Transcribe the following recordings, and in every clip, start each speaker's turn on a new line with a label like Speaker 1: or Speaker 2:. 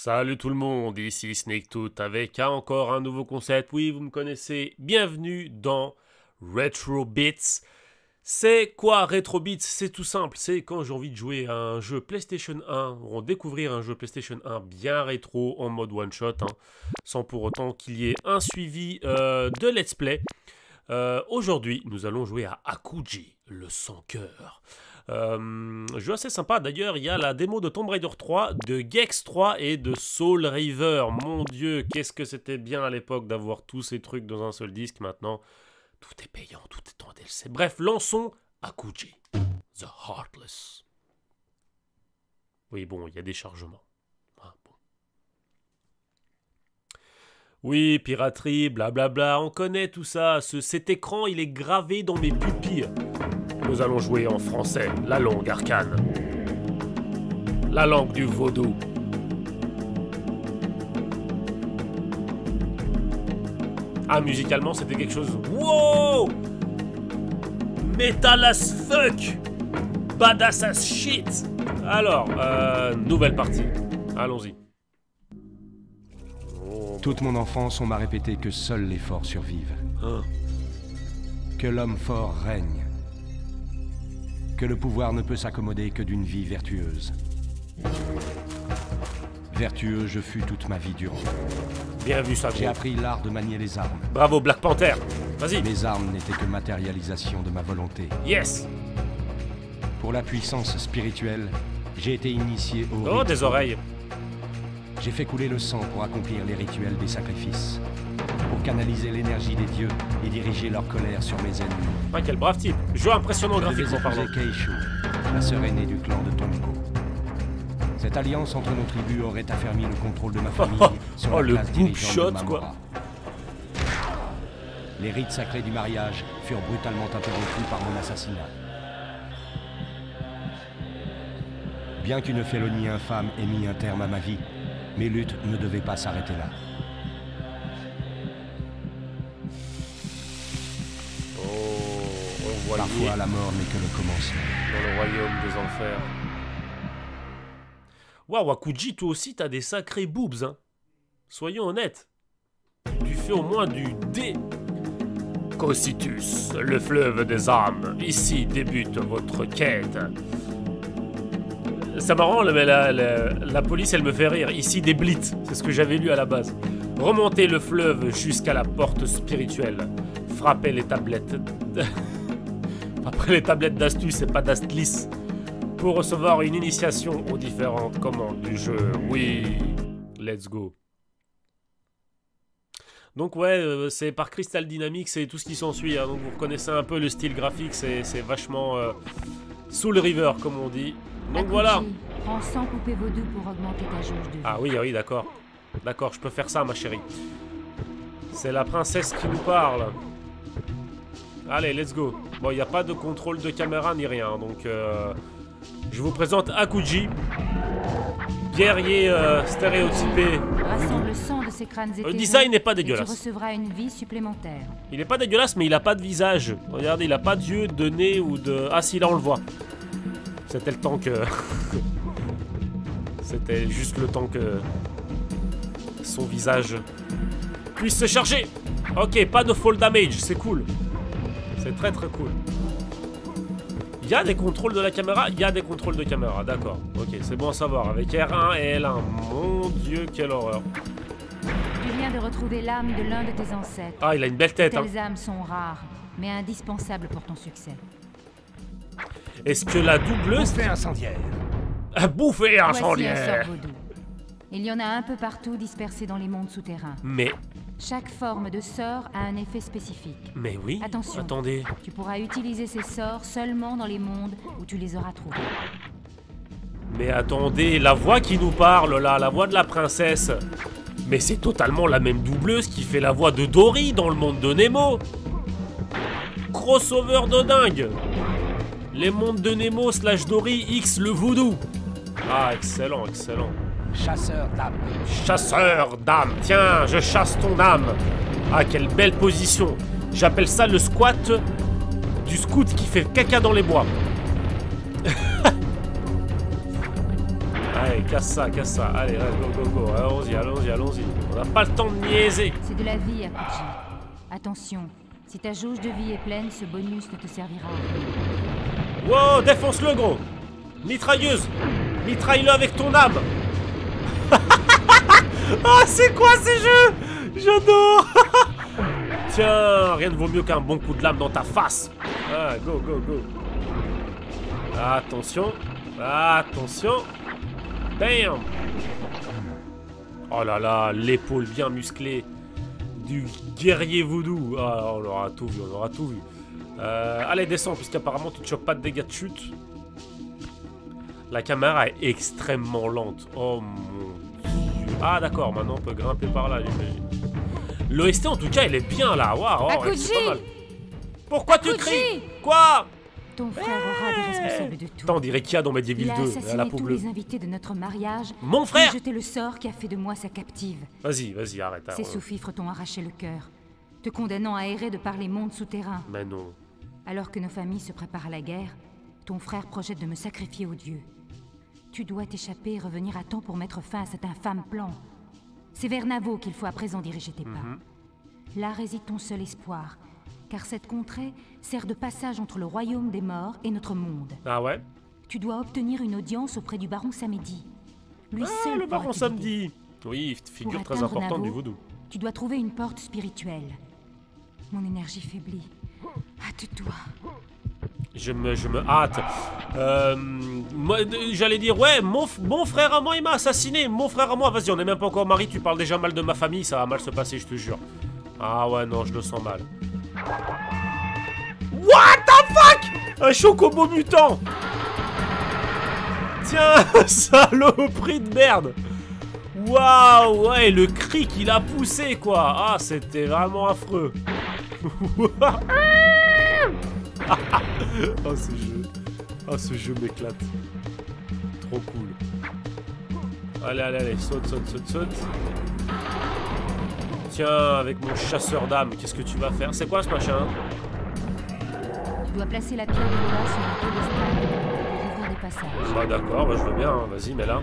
Speaker 1: Salut tout le monde, ici SnakeTooth avec encore un nouveau concept. Oui, vous me connaissez, bienvenue dans Retro Bits. C'est quoi Retro Bits? C'est tout simple, c'est quand j'ai envie de jouer à un jeu PlayStation 1, ou en découvrir un jeu PlayStation 1 bien rétro en mode one shot, sans pour autant qu'il y ait un suivi de let's play. Aujourd'hui, nous allons jouer à Akuji, le sans-cœur. Jeu assez sympa, d'ailleurs il y a la démo de Tomb Raider 3, de Gex 3 et de Soul River. Mon dieu, qu'est-ce que c'était bien à l'époque d'avoir tous ces trucs dans un seul disque. Maintenant, tout est payant, tout est en DLC. Bref, lançons Akuji, The Heartless. Oui, bon, il y a des chargements. Ah, bon. Oui, piraterie, blablabla, on connaît tout ça. Cet écran, il est gravé dans mes pupilles. Nous allons jouer en français, la langue arcane. La langue du vaudou. Ah, musicalement, c'était quelque chose... Wow! Metal as fuck! Badass as shit! Alors, nouvelle partie. Allons-y.
Speaker 2: Toute mon enfance, on m'a répété que seuls les forts survivent.
Speaker 1: Hein?
Speaker 2: Que l'homme fort règne. Que le pouvoir ne peut s'accommoder que d'une vie vertueuse. Vertueux, je fus toute ma vie durant.
Speaker 1: Bien vu ça,
Speaker 2: J'ai
Speaker 1: gros.
Speaker 2: appris l'art de manier les armes.
Speaker 1: Bravo, Black Panther. Vas-y.
Speaker 2: Mes armes n'étaient que matérialisation de ma volonté.
Speaker 1: Yes.
Speaker 2: Pour la puissance spirituelle, j'ai été initié au
Speaker 1: Oh,
Speaker 2: rite.
Speaker 1: des oreilles.
Speaker 2: J'ai fait couler le sang pour accomplir les rituels des sacrifices. Pour canaliser l'énergie des dieux et diriger leur colère sur mes ennemis.
Speaker 1: Ah, quel brave type. Jeu impressionnant
Speaker 2: Je devais
Speaker 1: graphiquement parlant.
Speaker 2: épouser Keishu, la sœur aînée du clan de Tomoko. Cette alliance entre nos tribus aurait affermi le contrôle de ma famille sur la
Speaker 1: le
Speaker 2: classe
Speaker 1: boob
Speaker 2: dirigeante
Speaker 1: shot,
Speaker 2: de Mamora.
Speaker 1: quoi.
Speaker 2: Les rites sacrés du mariage furent brutalement interrompus par mon assassinat. Bien qu'une félonie infâme ait mis un terme à ma vie, mes luttes ne devaient pas s'arrêter là.
Speaker 1: On voit
Speaker 2: Parfois, la mort n'est que le commencement.
Speaker 1: dans le royaume des enfers. Waouh, Akuji, toi aussi, t'as des sacrés boobs, hein. Soyons honnêtes. Tu fais au moins du D. Cocytus, le fleuve des âmes. Ici débute votre quête. C'est marrant, mais la police, elle me fait rire. Ici, des blitz. C'est ce que j'avais lu à la base. Remontez le fleuve jusqu'à la porte spirituelle. Frappez les tablettes. Après les tablettes d'astuces et pas d'astlis. Pour recevoir une initiation aux différentes commandes du jeu. Oui, let's go. Donc ouais, c'est par Crystal Dynamics et tout ce qui s'ensuit. Donc vous reconnaissez un peu le style graphique, c'est vachement Soul River comme on dit. Donc voilà.
Speaker 3: Prends 100 poupées vaudou pour augmenter ta jauge de vie.
Speaker 1: Ah oui, oui, d'accord. D'accord, je peux faire ça, ma chérie. C'est la princesse qui nous parle. Allez, let's go. Bon, il n'y a pas de contrôle de caméra ni rien, donc je vous présente Akuji, guerrier stéréotypé.
Speaker 3: Rassemble le sang de ces crânes éthérés.
Speaker 1: Le design n'est pas
Speaker 3: et
Speaker 1: dégueulasse.
Speaker 3: tu recevras une vie supplémentaire.
Speaker 1: Il est pas dégueulasse, mais il a pas de visage. Regardez, il a pas d'yeux, de nez ou de... Ah si, là on le voit. C'était le temps que... C'était juste le temps que... son visage puisse se charger. Ok, pas de fall damage, c'est cool. C'est très très cool. Il y a des contrôles de la caméra? Il y a des contrôles de caméra, d'accord. Ok, c'est bon à savoir. Avec R1 et L1. Mon dieu, quelle horreur.
Speaker 3: Tu viens de retrouver l'âme de l'un de tes ancêtres.
Speaker 1: Ah, il a une belle tête, hein.
Speaker 3: Telles âmes sont rares, mais indispensables pour ton succès.
Speaker 1: Est-ce que la doubleuse...
Speaker 2: Bouffée incendiaire.
Speaker 1: Bouffée
Speaker 3: Voici un
Speaker 1: incendiaire.
Speaker 3: sort vaudou. Il y en a un peu partout dispersés dans les mondes souterrains.
Speaker 1: Mais
Speaker 3: Chaque forme de sort a un effet spécifique.
Speaker 1: oui.
Speaker 3: Attention.
Speaker 1: Attendez.
Speaker 3: Tu pourras utiliser ces sorts seulement dans les mondes où tu les auras trouvés.
Speaker 1: Mais attendez, la voix qui nous parle là, la voix de la princesse. Mais c'est totalement la même doubleuse qui fait la voix de Dory dans le monde de Nemo. Crossover de dingue. Les mondes de Nemo / Dory X le voodoo. Ah, excellent, excellent.
Speaker 2: Chasseur d'âmes.
Speaker 1: Chasseur d'âme. Tiens, je chasse ton âme. Ah, quelle belle position. J'appelle ça le squat du scout qui fait caca dans les bois. Ah, casse ça, casse ça. Allez, go, go, go. Allons-y, allons-y, allons-y. On n'a pas le temps de niaiser.
Speaker 3: C'est de la vie, Akuji. Attention, si ta jauge de vie est pleine, ce bonus ne te servira à rien.
Speaker 1: Wow, défonce-le, gros. Mitrailleuse. Mitraille-le avec ton âme. Ah, c'est quoi ces jeux? J'adore. Tiens, rien ne vaut mieux qu'un bon coup de lame dans ta face. Ah, go, go, go. Attention. Attention. Bam. Oh là là, l'épaule bien musclée du guerrier voodoo. Ah, on aura tout vu, on aura tout vu. Allez, descends, puisqu'apparemment tu ne chopes pas de dégâts de chute. La caméra est extrêmement lente. Oh mon dieu. Ah d'accord, maintenant on peut grimper par là, j'imagine. L'OST en tout cas, elle est bien là. Waouh, wow, c'est pas mal. Pourquoi tu cries? Quoi?
Speaker 3: Ton frère aura des responsables de tout.
Speaker 1: Attends, on dirait qu'il y a dans Medieval 2.
Speaker 3: Il a assassiné tous les invités de notre mariage.
Speaker 1: Mon frère!
Speaker 3: Et jeté le sort qui a fait de moi sa captive.
Speaker 1: Vas-y, vas-y, arrête.
Speaker 3: Ces sous-fifres t'ont arraché le cœur, te condamnant à errer de par les mondes souterrains.
Speaker 1: Mais non.
Speaker 3: Alors que nos familles se préparent à la guerre, ton frère projette de me sacrifier aux dieux. Tu dois t'échapper et revenir à temps pour mettre fin à cet infâme plan. C'est vers Navo qu'il faut à présent diriger tes pas. Là réside ton seul espoir, car cette contrée sert de passage entre le royaume des morts et notre monde.
Speaker 1: Ah ouais?
Speaker 3: Tu dois obtenir une audience auprès du baron Samedi. Lui seul
Speaker 1: le baron Samedi. Oui, figure très importante du vaudou.
Speaker 3: Tu dois trouver une porte spirituelle. Mon énergie faiblit. Hâte-toi.
Speaker 1: Je me hâte. Moi, j'allais dire, ouais, mon frère à moi, il m'a assassiné. Mon frère à moi, vas-y, on n'est même pas encore mariés. Tu parles déjà mal de ma famille, ça va mal se passer, je te jure. Ah ouais, non, je le sens mal. What the fuck? Un chocobo mutant. Tiens, saloperie de merde. Waouh, ouais, le cri qu'il a poussé, quoi. Ah, c'était vraiment affreux. Oh ce jeu. Oh ce jeu m'éclate. Trop cool. Allez, allez, allez, saute, saute, saute, saute. Tiens, avec mon chasseur d'âme, qu'est-ce que tu vas faire? C'est quoi ce machin?
Speaker 3: Tu dois placer la pierre de Lola sur le piédestal pour ouvrir des passages.
Speaker 1: Bah d'accord, bah, je veux bien, hein. Vas-y, mets là.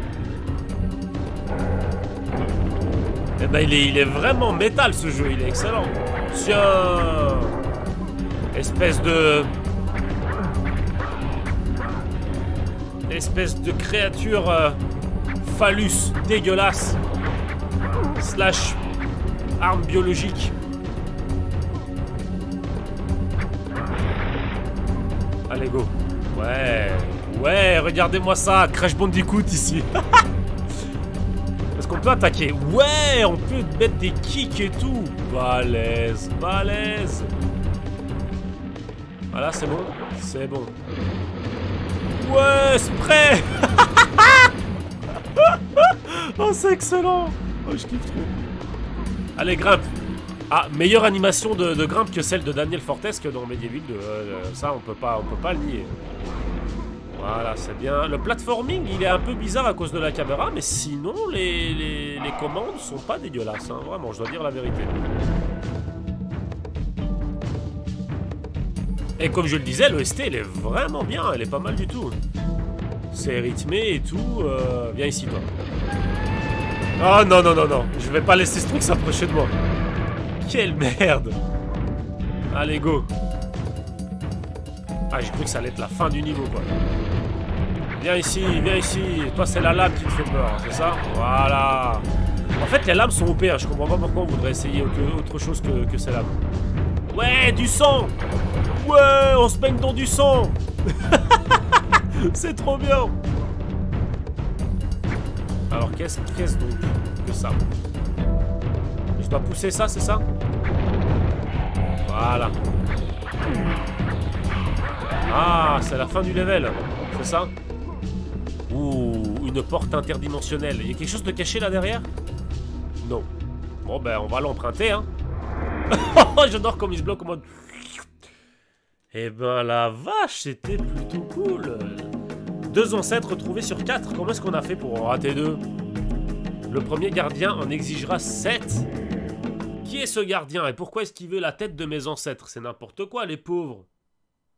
Speaker 1: Eh ben il est vraiment métal ce jeu, il est excellent. Tiens. Espèce de créature phallus dégueulasse slash arme biologique. Allez go. Ouais. Ouais, regardez-moi ça. Crash Bandicoot ici. Est-ce qu'on peut attaquer? Ouais, on peut mettre des kicks et tout. Balèze, balèze. Voilà, c'est bon. C'est bon. Ouais, spray. Oh, c'est excellent. Oh, je kiffe trop. Allez, grimpe. Ah, meilleure animation de grimpe que celle de Daniel Fortes que dans Medieval 2. Ça, on peut pas le nier. Voilà, c'est bien. Le platforming, il est un peu bizarre à cause de la caméra, mais sinon, les commandes sont pas dégueulasses. Hein. Vraiment, je dois dire la vérité. Et comme je le disais, l'OST, elle est vraiment bien. Elle est pas mal du tout. C'est rythmé et tout. Viens ici, toi. Oh non, non, non, non. Je vais pas laisser ce truc s'approcher de moi. Quelle merde. Allez, go. Ah, j'ai cru que ça allait être la fin du niveau, quoi. Viens ici, viens ici. Toi, c'est la lame qui te fait peur, c'est ça? Voilà. En fait, les lames sont OP, hein. Je comprends pas pourquoi on voudrait essayer autre chose que ces lames. Ouais, du sang. Ouais, on se baigne dans du sang. C'est trop bien. Alors, qu'est-ce donc que ça? Je dois pousser ça, c'est ça? Voilà. Ah, c'est la fin du level. C'est ça? Ouh, une porte interdimensionnelle. Il y a quelque chose de caché là derrière? Non. Bon, ben, on va l'emprunter, hein. J'adore comme il se bloque en mode... Eh ben, la vache, c'était plutôt cool. 2 ancêtres trouvés sur 4. Comment est-ce qu'on a fait pour en rater 2? Le premier gardien en exigera 7. Qui est ce gardien et pourquoi est-ce qu'il veut la tête de mes ancêtres? C'est n'importe quoi, les pauvres.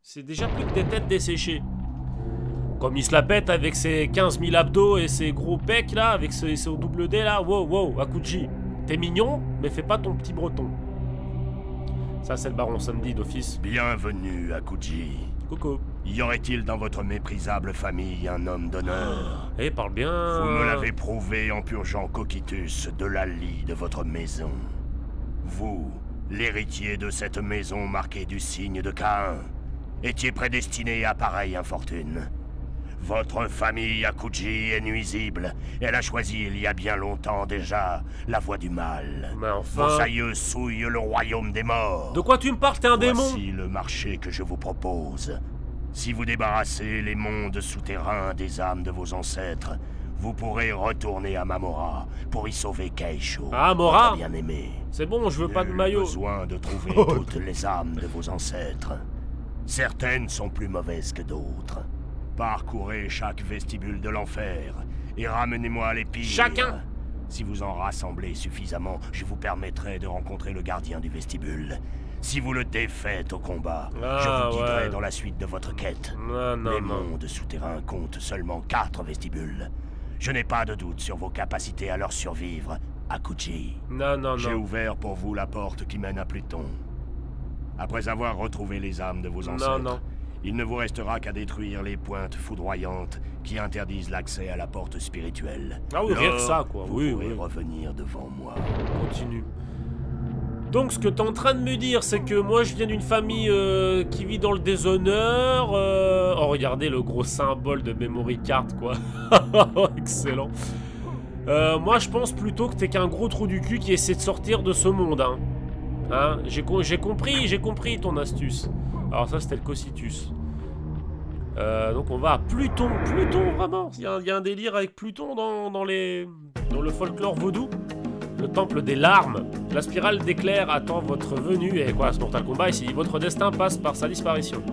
Speaker 1: C'est déjà plus que des têtes desséchées. Comme il se la pète avec ses 15 000 abdos et ses gros pecs là, avec ses double D là. Wow, wow, Akuji. T'es mignon, mais fais pas ton petit breton. Ça, c'est le baron Sandy d'office.
Speaker 4: Bienvenue, Akuji.
Speaker 1: Coucou.
Speaker 4: Y aurait-il dans votre méprisable famille un homme d'honneur?
Speaker 1: Eh, parle bien.
Speaker 4: Vous me l'avez prouvé en purgeant Cocytus de la lie de votre maison. Vous, l'héritier de cette maison marquée du signe de Caïn, étiez prédestiné à pareille infortune. Votre famille Akuji est nuisible. Elle a choisi il y a bien longtemps déjà la voie du mal.
Speaker 1: Mais enfin...
Speaker 4: Vos aïeux souillent le royaume des morts.
Speaker 1: De quoi tu me parles? T'es un démon?
Speaker 4: Voici le marché que je vous propose. Si vous débarrassez les mondes souterrains des âmes de vos ancêtres, vous pourrez retourner à Mamora pour y sauver Keisho.
Speaker 1: Ah, Mora?
Speaker 4: Bien-aimé.
Speaker 1: C'est bon, je veux pas de
Speaker 4: Nul
Speaker 1: maillot.
Speaker 4: besoin de trouver toutes les âmes de vos ancêtres. Certaines sont plus mauvaises que d'autres. Parcourez chaque vestibule de l'enfer et ramenez-moi les pires.
Speaker 1: Chacun.
Speaker 4: Si vous en rassemblez suffisamment, je vous permettrai de rencontrer le gardien du vestibule. Si vous le défaites au combat, je vous guiderai dans la suite de votre quête. Les mondes souterrains comptent seulement 4 vestibules. Je n'ai pas de doute sur vos capacités à leur survivre, Akuji. J'ai ouvert pour vous la porte qui mène à Pluton. Après avoir retrouvé les âmes de vos ancêtres, il ne vous restera qu'à détruire les pointes foudroyantes qui interdisent l'accès à la porte spirituelle.
Speaker 1: Ah oui, rien que ça, quoi.
Speaker 4: Vous pourrez revenir devant moi.
Speaker 1: Continue. Donc, ce que t'es en train de me dire, c'est que moi, je viens d'une famille qui vit dans le déshonneur. Oh, regardez le gros symbole de memory card, quoi. Excellent. Moi, je pense plutôt que t'es qu'un gros trou du cul qui essaie de sortir de ce monde, hein. J'ai compris ton astuce. Alors ça, c'était le Cocytus. Donc on va à Pluton. Pluton, vraiment. Il y a un délire avec Pluton dans le folklore vaudou. Le temple des larmes. La spirale d'éclairs attend votre venue. Et quoi, ce Mortal Kombat ici. Votre destin passe par sa disparition.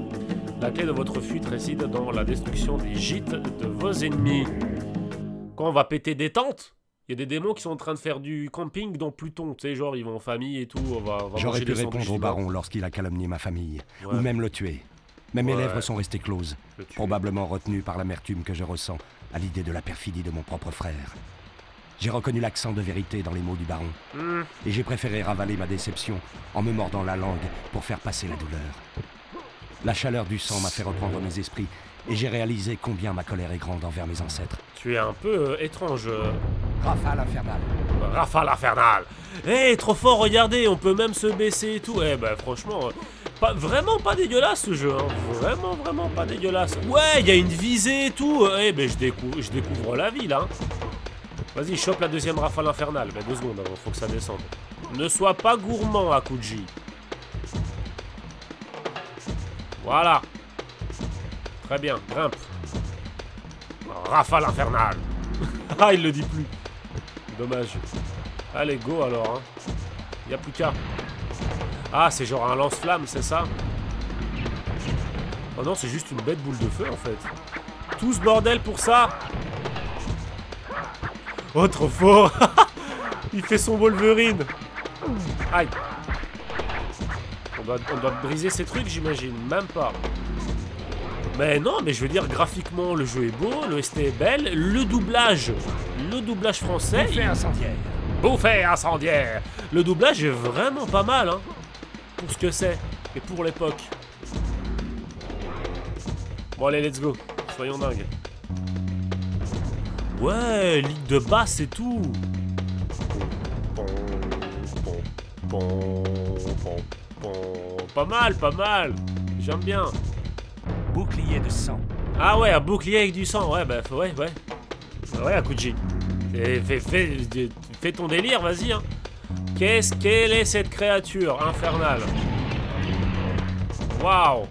Speaker 1: La clé de votre fuite réside dans la destruction des gîtes de vos ennemis. Quand on va péter des tentes, il y a des démons qui sont en train de faire du camping dans Pluton. Tu sais, genre, ils vont en famille et tout.
Speaker 2: J'aurais pu répondre au baron lorsqu'il a calomnié ma famille. Ouais. Ou même le tuer. Mais mes lèvres sont restées closes. Probablement retenues par l'amertume que je ressens à l'idée de la perfidie de mon propre frère. J'ai reconnu l'accent de vérité dans les mots du baron. Et j'ai préféré ravaler ma déception en me mordant la langue pour faire passer la douleur. La chaleur du sang m'a fait reprendre mes esprits. Et j'ai réalisé combien ma colère est grande envers mes ancêtres.
Speaker 1: Tu es un peu étrange.
Speaker 2: Rafale infernale.
Speaker 1: Rafale infernale. Eh, trop fort, regardez, on peut même se baisser et tout. Eh ben franchement, vraiment pas dégueulasse ce jeu. Hein. Vraiment pas dégueulasse. Ouais, il y a une visée et tout. Eh ben je découvre la ville. Hein. Vas-y, chope la deuxième rafale infernale. Ben 2 secondes avant, faut que ça descende. Ne sois pas gourmand, Akuji. Voilà. Très bien, grimpe. Rafale infernale. Ah, il le dit plus. Dommage. Allez, go alors. Hein. Y a plus qu'à. Ah, c'est genre un lance-flamme, c'est ça? Oh non, c'est juste une bête boule de feu en fait. Tout ce bordel pour ça? Oh, trop fort. Il fait son Wolverine. Aïe. On doit briser ces trucs, j'imagine. Même pas. Mais non, mais je veux dire, graphiquement, le jeu est beau, l'OST est belle, le doublage français...
Speaker 2: Bouffée incendiaire.
Speaker 1: Bouffée incendiaire. Le doublage est vraiment pas mal, hein, pour ce que c'est, et pour l'époque. Bon, allez, let's go. Soyons dingues. Ouais, ligue de basse et tout. Pas mal. J'aime bien.
Speaker 2: Bouclier de sang.
Speaker 1: Ah ouais, un bouclier avec du sang, ouais, bah ouais. Ouais, Akuji. Fais ton délire, vas-y, hein. Quelle est cette créature infernale? Waouh.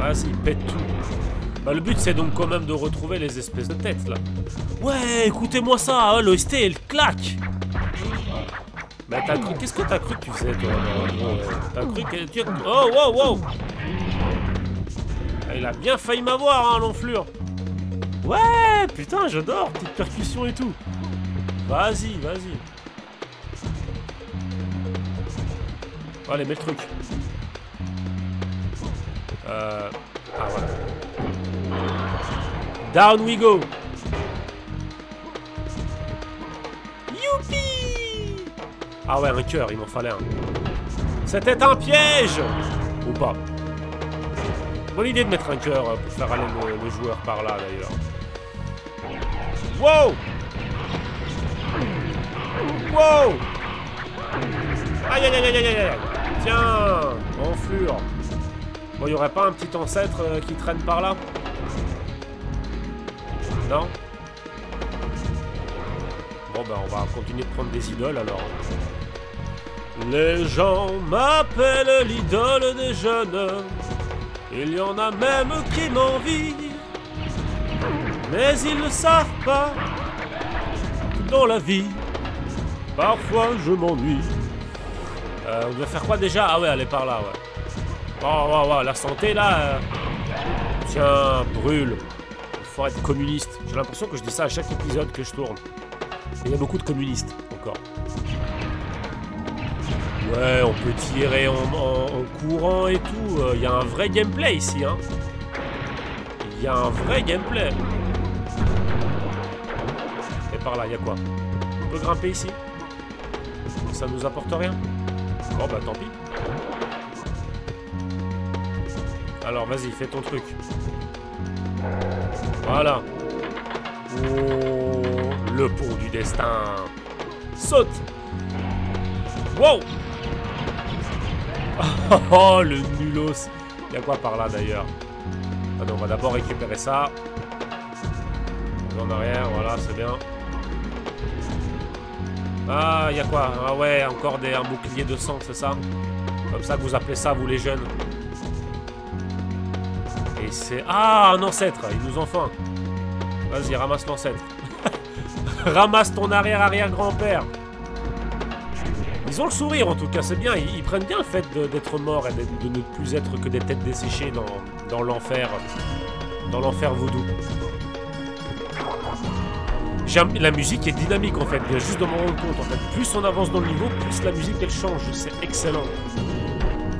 Speaker 1: Vas-y, pète tout. Bah le but c'est donc quand même de retrouver les espèces de têtes, là. Ouais, écoutez-moi ça, hein, l'OST, elle claque. Bah t'as cru, qu'est-ce que t'as cru que tu faisais, toi? T'as cru que... Oh, wow. Il a bien failli m'avoir, hein, l'enflure. Ouais, putain, j'adore, petite percussion et tout. Vas-y. Allez, mets le truc. Ah, voilà. Down we go. Youpi! Ah ouais, un cœur, il m'en fallait un. C'était un piège! Ou pas. Bonne idée de mettre un cœur pour faire aller le joueur par là, d'ailleurs. Wow! Wow! Aïe aïe aïe aïe aïe aïe! Tiens! Enflure! Bon, il y aurait pas un petit ancêtre qui traîne par là? Non? Bon, ben, on va continuer de prendre des idoles, alors. Les gens m'appellent l'idole des jeunes. Il y en a même qui m'envient. Mais ils ne savent pas que dans la vie, parfois je m'ennuie. On doit faire quoi déjà? Ah ouais, elle est par là, ouais. Oh, la santé là. Tiens, brûle. Il faut être communiste. J'ai l'impression que je dis ça à chaque épisode que je tourne. Et il y a beaucoup de communistes encore. Ouais, on peut tirer en courant et tout. Il y a un vrai gameplay ici, hein. Il y a un vrai gameplay. Et par là, il y a quoi? On peut grimper ici? Ça nous apporte rien? Bon, bah tant pis. Alors, vas-y, fais ton truc. Voilà. Oh, le pont du destin. Saute. Wow. Oh, le nulos. Il y a quoi par là, d'ailleurs? On va d'abord récupérer ça. En arrière, voilà, c'est bien. Ah, il y a quoi? Ah ouais, encore un bouclier de sang, c'est ça? Comme ça que vous appelez ça, vous les jeunes. Et c'est... Ah, un ancêtre, il nous en faut un. Vas-y, ramasse l'ancêtre. Ramasse ton arrière-arrière-grand-père. Ils ont le sourire, en tout cas, c'est bien. Ils prennent bien le fait d'être morts et de ne plus être que des têtes desséchées dans l'enfer. Dans l'enfer vaudou. La musique est dynamique en fait, je viens juste de m'en rendre compte en fait. Plus on avance dans le niveau, plus la musique elle change, c'est excellent.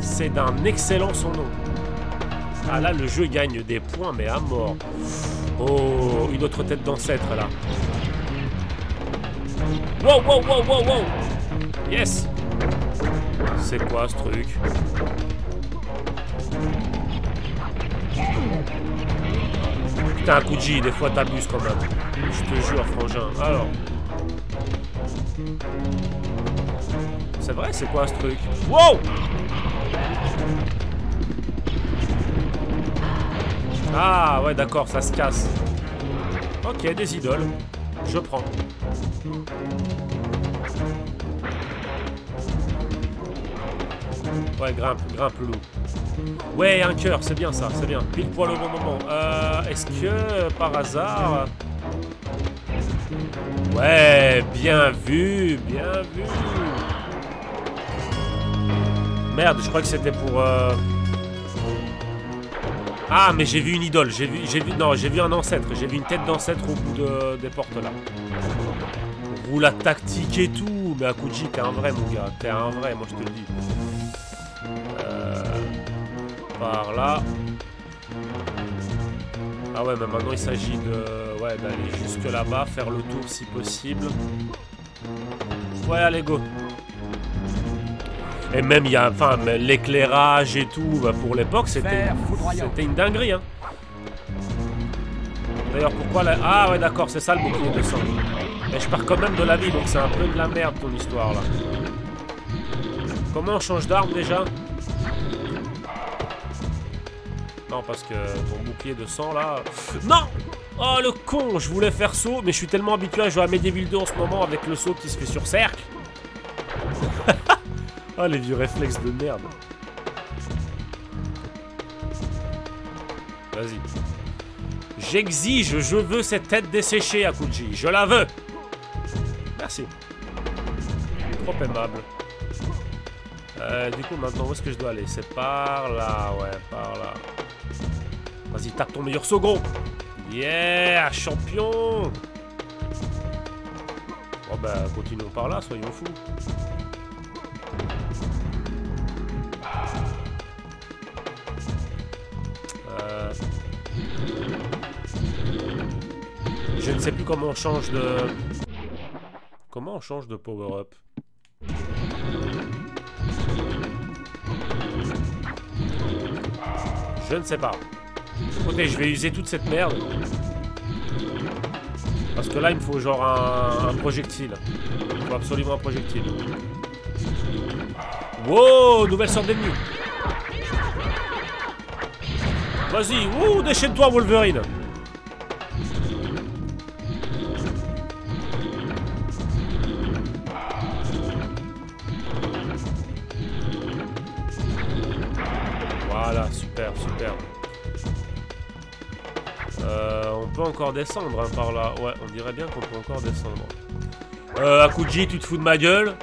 Speaker 1: C'est d'un excellent son nom. Ah là le jeu gagne des points mais à mort. Oh, une autre tête d'ancêtre là. Wow, wow, wow, wow, wow. Yes. C'est quoi ce truc? Putain, Kuji, des fois t'abuses quand même. Je te jure, frangin. Alors. C'est vrai, c'est quoi ce truc? Wow! Ah, ouais, d'accord, ça se casse. Ok, des idoles. Je prends. Ouais, grimpe, loup. Ouais, un cœur, c'est bien ça, c'est bien. Pile poil au bon moment. Est-ce que, par hasard... Ouais, bien vu, bien vu. Merde, je crois que c'était pour... Ah, mais j'ai vu une idole, j'ai vu un ancêtre, j'ai vu une tête d'ancêtre au bout des portes là. Vous la tactique et tout, mais Akuji, t'es un vrai mon gars, t'es un vrai, moi je te le dis. Par là. Ah ouais, mais maintenant il s'agit de... Ouais, d'aller jusque là-bas, faire le tour si possible. Ouais, allez, go. Et même, il y a... Enfin, l'éclairage et tout, bah, pour l'époque, c'était une dinguerie, hein. D'ailleurs, pourquoi la... Ah ouais, d'accord, c'est ça le bouclier de sang. Mais je pars quand même de la vie, donc c'est un peu de la merde, ton histoire, là. Comment on change d'arme, déjà? Non, parce que ton bouclier de sang, là... Non! Oh, le con! Je voulais faire saut, mais je suis tellement habitué à jouer à Medieval 2 en ce moment avec le saut qui se fait sur cercle. Ah, les vieux réflexes de merde. Vas-y. J'exige, je veux cette tête desséchée, Akuji. Je la veux! Merci. Trop aimable. Du coup, maintenant, où est-ce que je dois aller? C'est par là, ouais, par là. Vas-y, tape ton meilleur saut, gros. Yeah, champion. Bon, bah, continuons par là, soyons fous. Je ne sais plus comment on change de... Comment on change de power-up? Je ne sais pas. Écoutez, je vais user toute cette merde. Parce que là, il me faut genre un projectile. Il faut absolument un projectile. Wow, nouvelle sorte d'ennemi. Vas-y, ouh, déchaîne-toi, Wolverine. Voilà, super, super. On peut encore descendre hein, par là. Ouais, on dirait bien qu'on peut encore descendre. Akuji, tu te fous de ma gueule?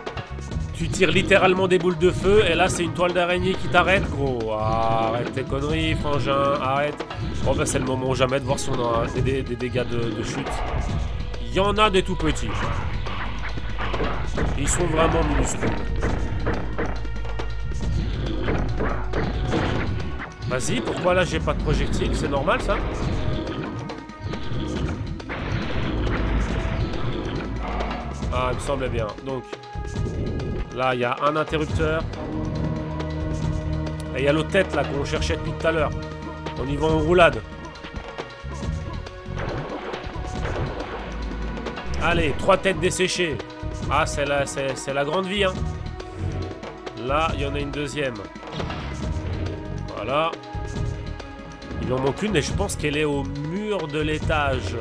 Speaker 1: Tu tires littéralement des boules de feu et là c'est une toile d'araignée qui t'arrête, gros. Ah, arrête tes conneries, frangin, arrête. Bon bah c'est le moment jamais de voir si on a des dégâts de chute. Il y en a des tout petits. Ils sont vraiment minuscules. Vas-y, pourquoi là j'ai pas de projectile? C'est normal ça? Ah, il me semblait bien. Donc, là, il y a un interrupteur. Et il y a l'autre tête, là, qu'on cherchait depuis tout à l'heure. On y va en roulade. Allez, 3 têtes desséchées. Ah, c'est la grande vie, hein. Là, il y en a une deuxième. Voilà. Il en manque une et je pense qu'elle est au mur de l'étage.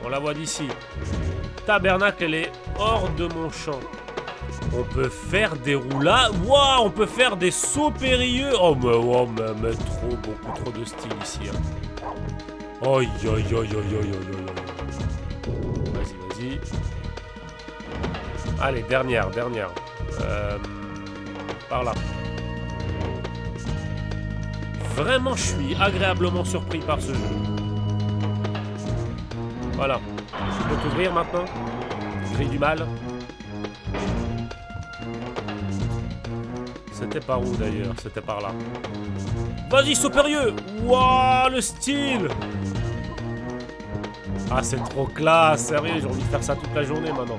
Speaker 1: On la voit d'ici. Tabernacle, elle est hors de mon champ. On peut faire des roulades. Waouh, on peut faire des sauts périlleux. Oh, mais trop, beaucoup trop de style ici. Hein. Aïe, aïe, aïe, aïe, aïe, aïe. Vas-y, vas-y. Allez, dernière. Par là. Vraiment, je suis agréablement surpris par ce jeu. Voilà. Je peux t'ouvrir maintenant. Grille du mal. C'était par où d'ailleurs? C'était par là. Vas-y, saut périlleux. Waouh, le style. Ah, c'est trop classe. Sérieux, j'ai envie de faire ça toute la journée maintenant.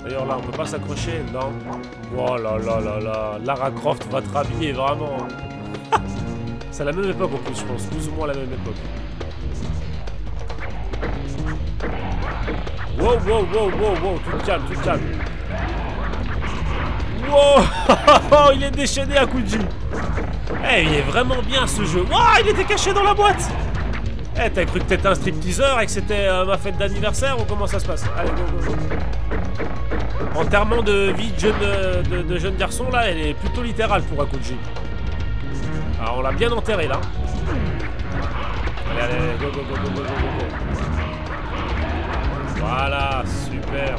Speaker 1: D'ailleurs, là, on peut pas s'accrocher, non? Oh là là là là. Lara Croft va te rhabiller, vraiment. C'est la même époque en plus, je pense. Plus ou moins la même époque. Wow, wow, wow, wow, wow. Tout calme, tout calme. Wow. Il est déchaîné à Akuji. Eh, il est vraiment bien ce jeu. Wow, il était caché dans la boîte. Eh, t'as cru que t'étais un stripteaseur et que c'était ma fête d'anniversaire ou comment ça se passe? Allez, go, go, go. Enterrement de vie de jeune garçon, là, elle est plutôt littérale pour Akuji. Alors, on l'a bien enterré, là. Allez, allez, go, go, go, go, go, go, go. Voilà, super.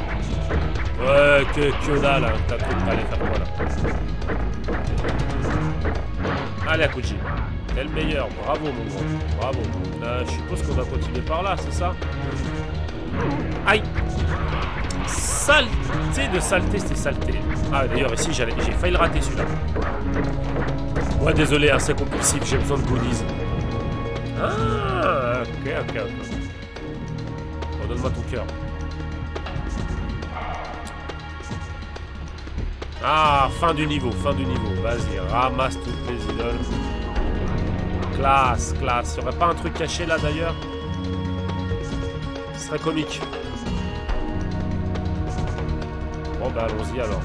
Speaker 1: Ouais, que dalle, hein. T'as cru que t'allais faire quoi, là? Allez, Akuji. T'es le meilleur, bravo, mon gros. Bravo. Je suppose qu'on va continuer par là, c'est ça? Aïe! Saleté de saleté, c'était saleté. Ah, d'ailleurs, ici, j'ai failli le rater, celui-là. Ouais, désolé, hein, c'est compulsif, j'ai besoin de goodies. Ah, ok. Donne-moi ton cœur. Ah, fin du niveau. Vas-y, ramasse toutes les idoles. Classe. Il n'y aurait pas un truc caché là d'ailleurs? Ce serait comique. Bon bah allons-y alors.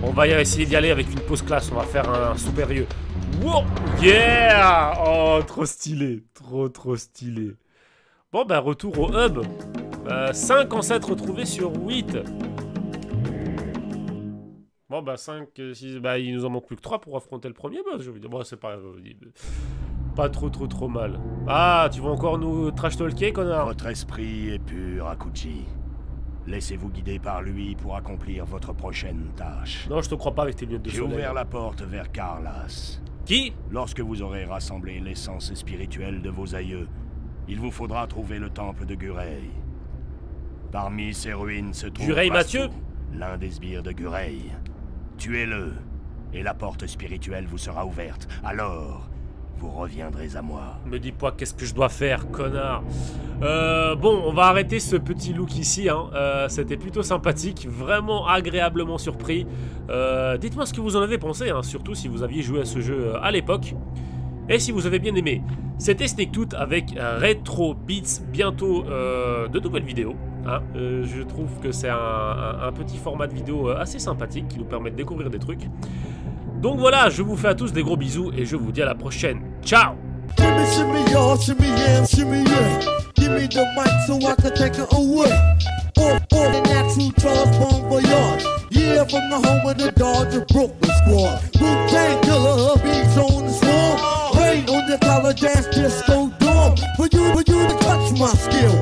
Speaker 1: On va essayer d'y aller avec une pause classe. On va faire un supérieur. Wow, yeah. Oh, trop stylé. Trop stylé. Bon bah retour au hub. 5 ancêtres retrouvés sur 8. Bon bah 5, 6, bah il nous en manque plus que 3 pour affronter le premier boss, je veux dire. Bon c'est pas trop mal. Ah, tu vas encore nous trash talker, connard?
Speaker 4: Votre esprit est pur, Akuji. Laissez-vous guider par lui pour accomplir votre prochaine tâche.
Speaker 1: Non, je te crois pas avec tes lunettes de soleil.
Speaker 4: J'ai ouvert la porte vers Carlas.
Speaker 1: Qui?
Speaker 4: Lorsque vous aurez rassemblé l'essence spirituelle de vos aïeux, il vous faudra trouver le temple de Gurei. Parmi ces ruines se trouve
Speaker 1: Gurei Mathieu,
Speaker 4: l'un des sbires de Gurei. Tuez-le, et la porte spirituelle vous sera ouverte. Alors, vous reviendrez à moi.
Speaker 1: Me dis pas qu'est-ce que je dois faire, connard. Bon, on va arrêter ce petit look ici, hein. C'était plutôt sympathique, vraiment agréablement surpris. Dites-moi ce que vous en avez pensé, hein, surtout si vous aviez joué à ce jeu à l'époque. Et si vous avez bien aimé. C'était Sneaktoot avec Retro Beats, bientôt de nouvelles vidéos. Hein. Je trouve que c'est un petit format de vidéo assez sympathique qui nous permet de découvrir des trucs. Donc voilà, je vous fais à tous des gros bisous et je vous dis à la prochaine. Ciao!
Speaker 5: Shimmy, y'all, shimmy, yeah, shimmy, yeah. Give me the mic so I can take it away. Or the natural Charles Bon Voyage. Yeah, from the home of the Dodger Brooklyn squad. Wu-Tang Killer, beats on the swarm. Rain on the collar dance disco dorm. For you to touch my skill.